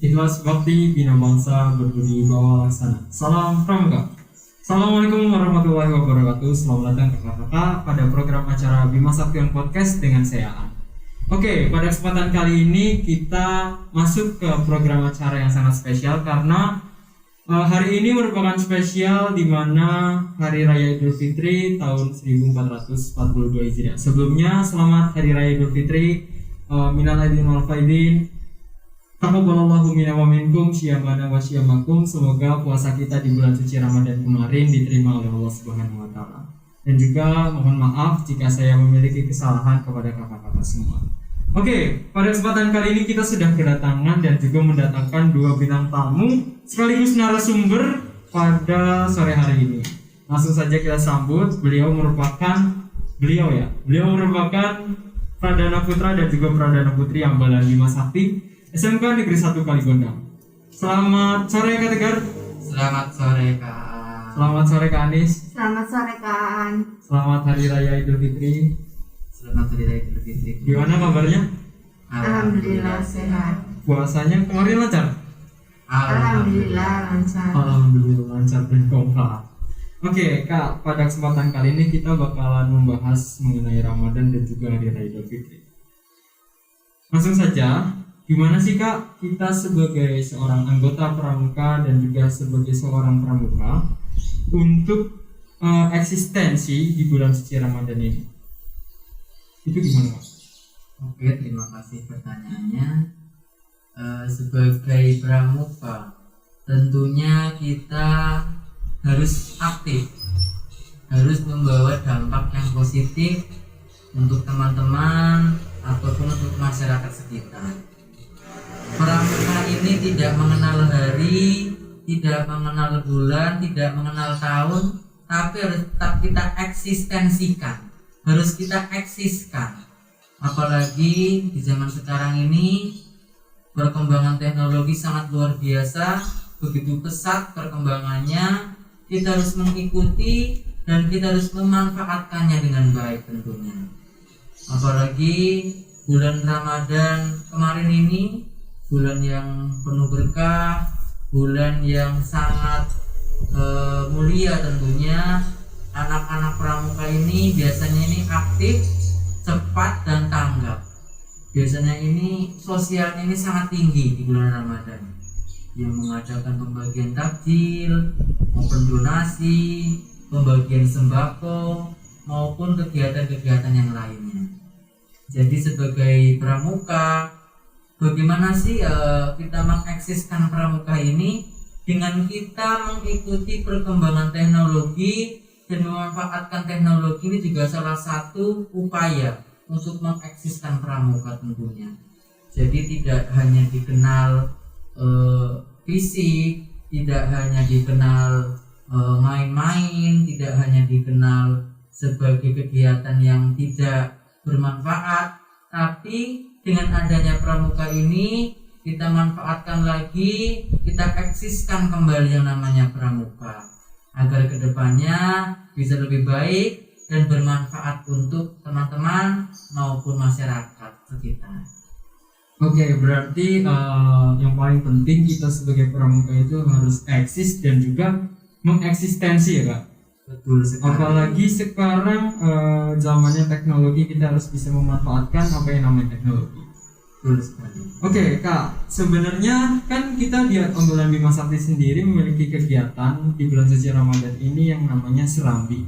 Ikhlas bakti bina bangsa berbudi bawa laksana. Salam Pramuka. Assalamualaikum warahmatullahi wabarakatuh. Selamat datang kakak-kakak pada program acara Bima Sakti Podcast dengan saya Aan. Oke, pada kesempatan kali ini kita masuk ke program acara yang sangat spesial karena hari ini merupakan spesial di mana Hari Raya Idul Fitri tahun 1442 Hijriah. Sebelumnya selamat Hari Raya Idul Fitri, minal aidin wal faidin. Taqabbalallahu minna wa minkum syiyamana wa syiyamakum. Semoga puasa kita di bulan suci Ramadan kemarin diterima oleh Allah Subhanahu wa taala. Dan juga mohon maaf jika saya memiliki kesalahan kepada kakak-kakak semua. Oke, pada kesempatan kali ini kita sudah kedatangan dan juga mendatangkan dua bintang tamu sekaligus narasumber pada sore hari ini. Langsung saja kita sambut. Beliau merupakan Pradana Putra dan juga Pradana Putri Ambalan Bima Sakti SMK Negeri 1 Kaligondang. Selamat sore Kak Tegar. Selamat sore Kak. Selamat sore Kak Anis. Selamat sore Kak Aan. Selamat Hari Raya Idul Fitri. Selamat Hari Raya Idul Fitri. Gimana kabarnya? Alhamdulillah sehat. Puasanya kemarin lancar? Alhamdulillah lancar. Alhamdulillah lancar dan kompak. Oke Kak, pada kesempatan kali ini kita bakalan membahas mengenai Ramadan dan juga Hari Raya Idul Fitri. Langsung saja, gimana sih Kak kita sebagai seorang anggota pramuka dan juga sebagai seorang pramuka untuk eksistensi di bulan suci Ramadan ini? Itu gimana Kak? Oke, terima kasih pertanyaannya. Sebagai pramuka, tentunya kita harus aktif, harus membawa dampak yang positif untuk teman-teman ataupun untuk masyarakat sekitar. Pramuka ini tidak mengenal hari, tidak mengenal bulan, tidak mengenal tahun, tapi harus tetap kita eksistensikan, harus kita eksiskan. Apalagi di zaman sekarang ini perkembangan teknologi sangat luar biasa, begitu pesat perkembangannya, kita harus mengikuti dan kita harus memanfaatkannya dengan baik tentunya. Apalagi bulan Ramadan kemarin ini, bulan yang penuh berkah, bulan yang sangat mulia tentunya. Anak-anak pramuka ini biasanya ini aktif, cepat dan tanggap. Biasanya ini sosialnya ini sangat tinggi di bulan Ramadan, yang mengadakan pembagian takjil maupun donasi, pembagian sembako maupun kegiatan-kegiatan yang lainnya. Jadi sebagai pramuka, bagaimana sih kita mengeksiskan pramuka ini? Dengan kita mengikuti perkembangan teknologi dan memanfaatkan teknologi ini juga salah satu upaya untuk mengeksiskan pramuka tentunya. Jadi tidak hanya dikenal fisik, tidak hanya dikenal main-main, tidak hanya dikenal sebagai kegiatan yang tidak bermanfaat, tapi dengan adanya pramuka ini kita manfaatkan lagi, kita eksiskan kembali yang namanya pramuka agar kedepannya bisa lebih baik dan bermanfaat untuk teman-teman maupun masyarakat sekitar. Oke, berarti yang paling penting kita sebagai pramuka itu harus eksis dan juga mengeksistensi ya Kak. Betul sekali. Apalagi sekarang zamannya teknologi, kita harus bisa memanfaatkan apa yang namanya teknologi. Betul sekali. Oke Kak, sebenarnya kan kita di Ambalan Bima Sakti sendiri memiliki kegiatan di bulan suci Ramadan ini yang namanya serambi.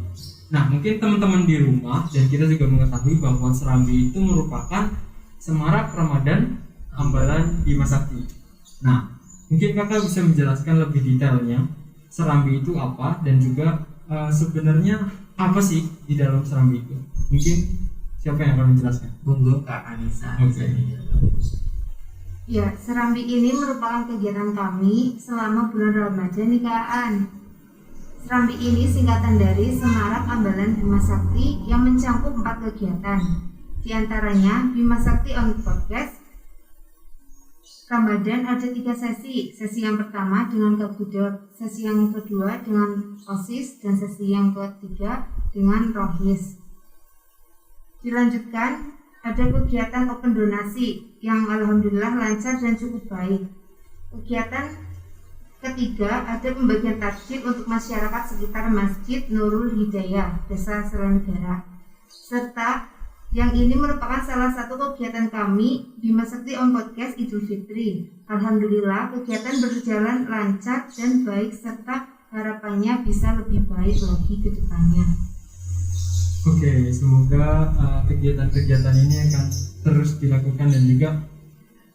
Nah, mungkin teman-teman di rumah dan kita juga mengetahui bahwa serambi itu merupakan semarak Ramadan Ambalan Bima Sakti. Nah, mungkin kakak bisa menjelaskan lebih detailnya serambi itu apa dan juga sebenarnya apa sih di dalam serambi itu? Mungkin siapa yang akan menjelaskan? Monggo Kak Anissa. Oke. Ya, serambi ini merupakan kegiatan kami selama bulan Ramadan nih Kak Aan. Serambi ini singkatan dari Semarak Ambalan Bima Sakti yang mencakup 4 kegiatan. Di antaranya Bima Sakti on Podcast. Ramadan ada 3 sesi. Sesi yang pertama dengan Kabudok, sesi yang kedua dengan OSIS, dan sesi yang ketiga dengan Rohis. Dilanjutkan ada kegiatan open donasi yang alhamdulillah lancar dan cukup baik. Kegiatan ketiga ada pembagian takjil untuk masyarakat sekitar Masjid Nurul Hidayah, Desa Selenggara. Serta yang ini merupakan salah satu kegiatan kami Bima Sakti on Podcast Idul Fitri. Alhamdulillah kegiatan berjalan lancar dan baik serta harapannya bisa lebih baik lagi ke depannya. Oke, semoga kegiatan-kegiatan ini akan terus dilakukan dan juga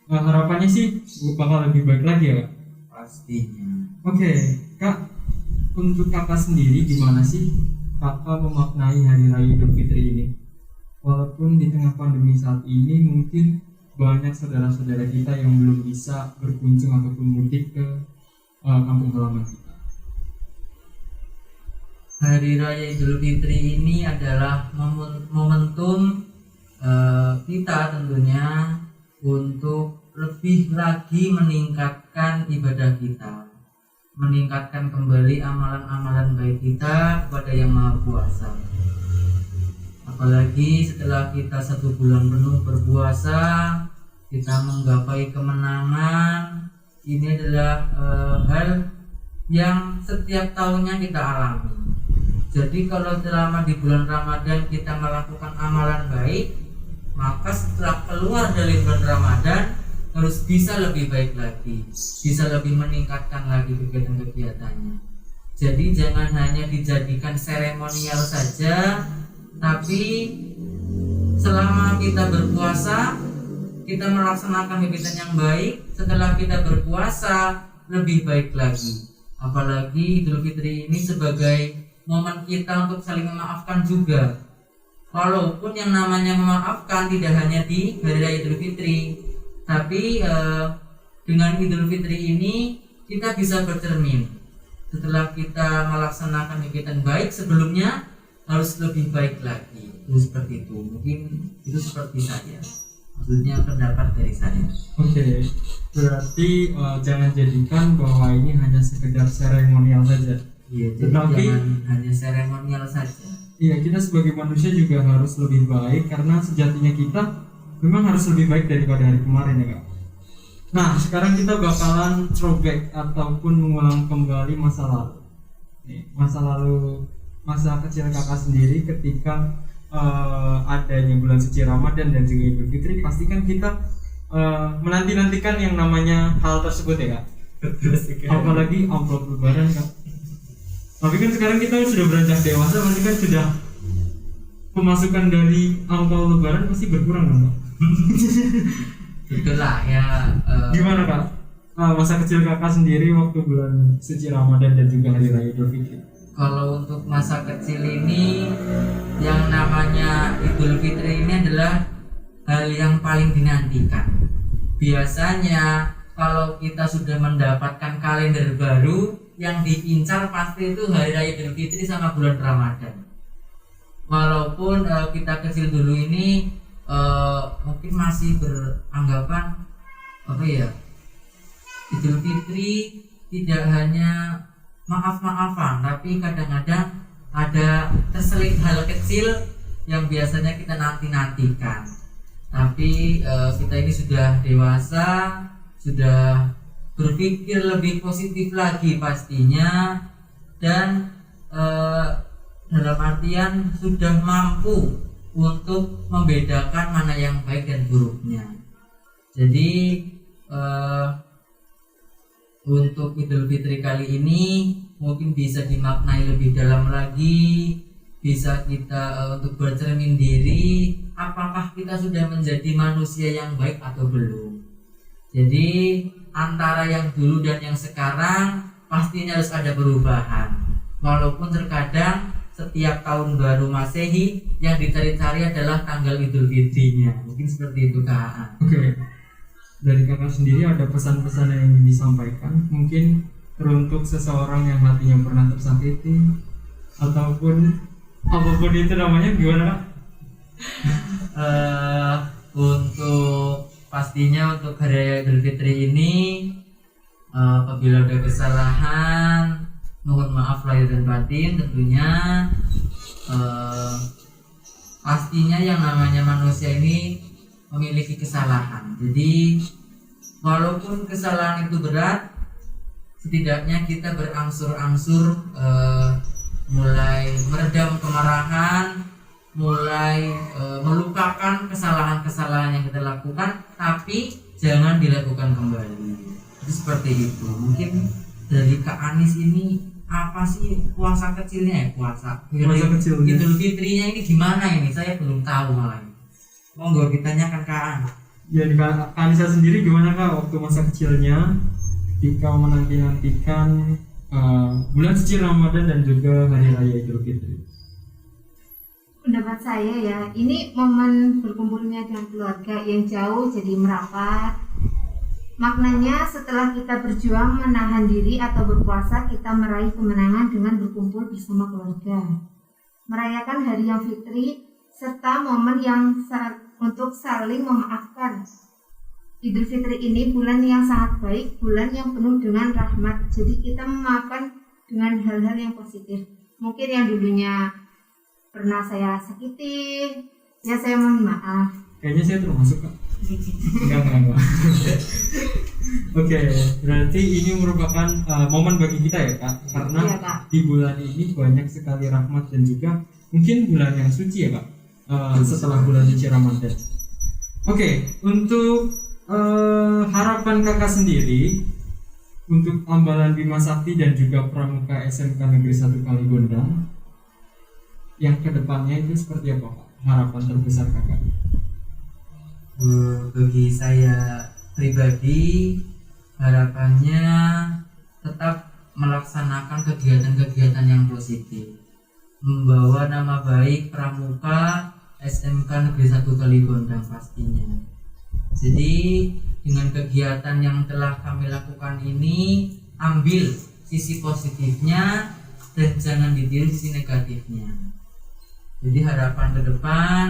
harapannya sih bakal lebih baik lagi ya Kak? Pastinya. Oke, Kak, untuk Kakak sendiri gimana sih Kakak memaknai Hari Raya Idul Fitri ini? Walaupun di tengah pandemi saat ini mungkin banyak saudara-saudara kita yang belum bisa berkunjung ataupun mudik ke kampung halaman kita. Hari Raya Idul Fitri ini adalah momentum kita tentunya untuk lebih lagi meningkatkan ibadah kita, meningkatkan kembali amalan-amalan baik kita kepada Yang Maha Kuasa. Apalagi setelah kita 1 bulan penuh berpuasa, kita menggapai kemenangan. Ini adalah hal yang setiap tahunnya kita alami. Jadi kalau selama di bulan Ramadan kita melakukan amalan baik, maka setelah keluar dari bulan Ramadan harus bisa lebih baik lagi, bisa lebih meningkatkan lagi kegiatan-kegiatannya. Jadi jangan hanya dijadikan seremonial saja, tapi selama kita berpuasa kita melaksanakan kegiatan yang baik. Setelah kita berpuasa lebih baik lagi. Apalagi Idul Fitri ini sebagai momen kita untuk saling memaafkan juga. Walaupun yang namanya memaafkan tidak hanya di Hari Raya Idul Fitri, tapi dengan Idul Fitri ini kita bisa bercermin. Setelah kita melaksanakan kegiatan baik sebelumnya, harus lebih baik lagi. Itu seperti itu. Mungkin itu seperti saya. Maksudnya pendapat dari saya. Oke, berarti jangan jadikan bahwa ini hanya sekedar seremonial saja. Iya, jadi jangan hanya seremonial saja. Iya, kita sebagai manusia juga harus lebih baik karena sejatinya kita memang harus lebih baik daripada hari kemarin ya Kak. Nah, sekarang kita bakalan throwback ataupun mengulang kembali masa lalu. Masa kecil Kakak sendiri ketika adanya bulan suci Ramadan dan juga Idul Fitri, pasti kan kita menanti-nantikan yang namanya hal tersebut ya Kak. Apalagi amplop lebaran Kak. Tapi kan sekarang kita sudah beranjak dewasa, pasti kan sudah pemasukan dari amplop lebaran pasti berkurang kan Kak? Itulah ya. Gimana Kak? Masa kecil Kakak sendiri waktu bulan suci Ramadan dan juga Hari Raya Idul Fitri. Kalau untuk masa kecil ini, yang namanya Idul Fitri ini adalah hal yang paling dinantikan. Biasanya kalau kita sudah mendapatkan kalender baru, yang diincar pasti itu Hari Raya Idul Fitri sama bulan Ramadan. Walaupun kita kecil dulu ini mungkin masih beranggapan Idul Fitri tidak hanya maaf-maafan, tapi kadang-kadang ada terselit hal kecil yang biasanya kita nanti-nantikan. Tapi kita ini sudah dewasa, sudah berpikir lebih positif lagi pastinya, dan dalam artian sudah mampu untuk membedakan mana yang baik dan buruknya. Jadi untuk Idul Fitri kali ini mungkin bisa dimaknai lebih dalam lagi, bisa kita untuk bercermin diri apakah kita sudah menjadi manusia yang baik atau belum. Jadi antara yang dulu dan yang sekarang pastinya harus ada perubahan. Walaupun terkadang setiap tahun baru Masehi yang dicari-cari adalah tanggal Idul Fitrinya. Mungkin seperti itu Kak. Oke. Dari Kakak sendiri ada pesan-pesan yang ingin disampaikan, mungkin teruntuk seseorang yang hatinya pernah tersakiti ataupun apapun itu namanya, gimana Kak? Untuk pastinya untuk Hari Raya Idul Fitri ini, apabila ada kesalahan mohon maaf lahir dan batin tentunya. Pastinya yang namanya manusia ini memiliki kesalahan, jadi walaupun kesalahan itu berat, setidaknya kita berangsur-angsur mulai meredam kemarahan, mulai melupakan kesalahan-kesalahan yang kita lakukan, tapi jangan dilakukan kembali. Itu seperti itu. Mungkin dari Kak Anis ini apa sih puasa kecilnya ya, puasa kecilnya. Idul Fitrinya ini gimana ini? Saya belum tahu malah. Monggo ditanyakan Kak An. Ya, di Kak Anissa sendiri gimana Kak waktu masa kecilnya ketika menanti-nantikan bulan suci Ramadan dan juga hari raya Idul Fitri? Pendapat saya ya, ini momen berkumpulnya dengan keluarga yang jauh jadi merapat. Maknanya setelah kita berjuang menahan diri atau berpuasa, kita meraih kemenangan dengan berkumpul bersama keluarga, merayakan hari yang fitri serta momen yang untuk saling memaafkan. Idul Fitri ini bulan yang sangat baik, bulan yang penuh dengan rahmat. Jadi kita memaafkan dengan hal-hal yang positif. Mungkin yang dulunya pernah saya sakiti, ya saya mohon maaf. Kayaknya saya termasuk Kak. Enggak. Oke, berarti ini merupakan momen bagi kita ya Kak, karena Iya, Kak. di bulan ini banyak sekali rahmat dan juga mungkin bulan yang suci ya Kak, setelah bulan suci Ramadan. Oke, untuk harapan Kakak sendiri untuk Ambalan Bima Sakti dan juga Pramuka SMK Negeri 1 Kaligondang yang kedepannya itu seperti apa Pak? Harapan terbesar Kakak? Bagi saya pribadi, harapannya tetap melaksanakan kegiatan-kegiatan yang positif, membawa nama baik Pramuka SMK Negeri 1 Kaligondang pastinya. Jadi dengan kegiatan yang telah kami lakukan ini, ambil sisi positifnya dan jangan ditiru sisi negatifnya. Jadi harapan ke depan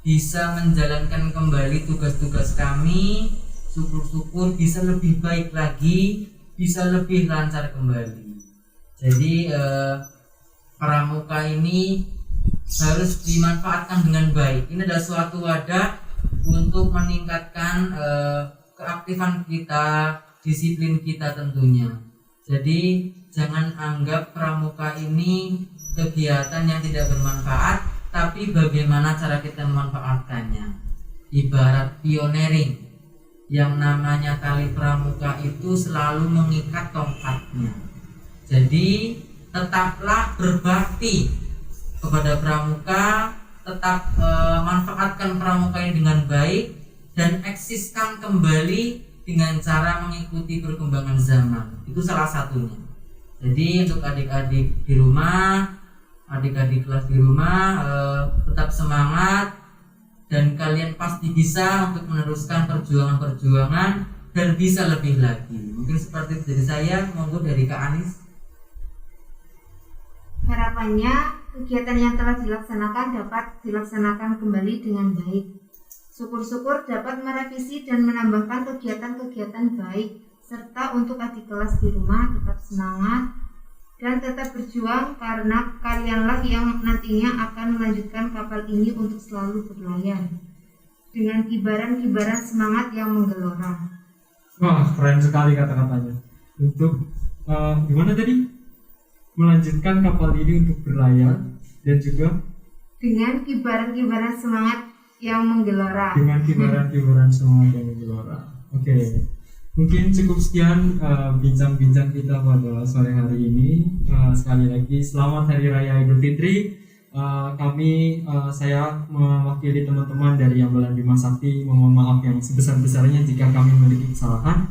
bisa menjalankan kembali tugas-tugas kami, syukur-syukur bisa lebih baik lagi, bisa lebih lancar kembali. Jadi Pramuka ini harus dimanfaatkan dengan baik. Ini adalah suatu wadah untuk meningkatkan keaktifan kita, disiplin kita tentunya. Jadi jangan anggap Pramuka ini kegiatan yang tidak bermanfaat, tapi bagaimana cara kita memanfaatkannya. Ibarat pioneering, yang namanya tali pramuka itu selalu mengikat tongkatnya. Jadi tetaplah berbakti kepada pramuka, tetap manfaatkan pramuka ini dengan baik dan eksiskan kembali dengan cara mengikuti perkembangan zaman. Itu salah satunya. Jadi untuk adik-adik di rumah, adik-adik kelas di rumah, tetap semangat dan kalian pasti bisa untuk meneruskan perjuangan-perjuangan dan bisa lebih lagi. Mungkin seperti itu dari saya. Monggo dari Kak Anis. Harapannya kegiatan yang telah dilaksanakan dapat dilaksanakan kembali dengan baik. Syukur-syukur dapat merevisi dan menambahkan kegiatan-kegiatan baik, serta untuk adik kelas di rumah tetap semangat dan tetap berjuang, karena kalianlah yang nantinya akan melanjutkan kapal ini untuk selalu berlayar dengan kibaran-kibaran semangat yang menggelora. Wah, keren sekali kata-katanya. Untuk gimana tadi? Melanjutkan kapal ini untuk berlayar dan juga dengan kibaran-kibaran semangat yang menggelora. Dengan kibaran-kibaran semangat yang menggelora. Oke. Mungkin cukup sekian bincang-bincang kita pada sore hari ini. Sekali lagi selamat Hari Raya Idul Fitri. Saya mewakili teman-teman dari Ambalan Bima Sakti memohon maaf yang sebesar-besarnya jika kami memiliki kesalahan.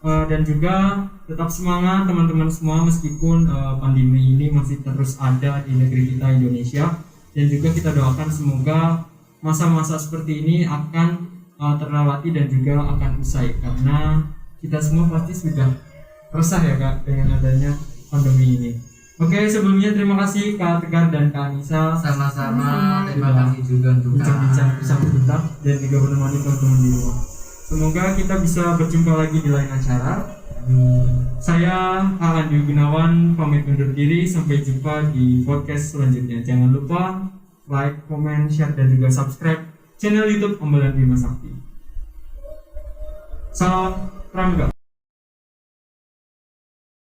Dan juga tetap semangat teman-teman semua meskipun pandemi ini masih terus ada di negeri kita Indonesia. Dan juga kita doakan semoga masa-masa seperti ini akan terlewati dan juga akan usai, karena kita semua pasti sudah resah ya Kak dengan adanya pandemi ini. Oke, sebelumnya terima kasih Kak Tegar dan Kak Anissa. Sama-sama. Terima kasih juga untuk bincang-bincang bersama kita dan juga menemani teman-teman di rumah. Semoga kita bisa berjumpa lagi di lain acara. Saya Andi Gunawan pamit undur diri. Sampai jumpa di podcast selanjutnya. Jangan lupa like, comment, share dan juga subscribe channel YouTube Ambalan Bima Sakti. Salam Rangga.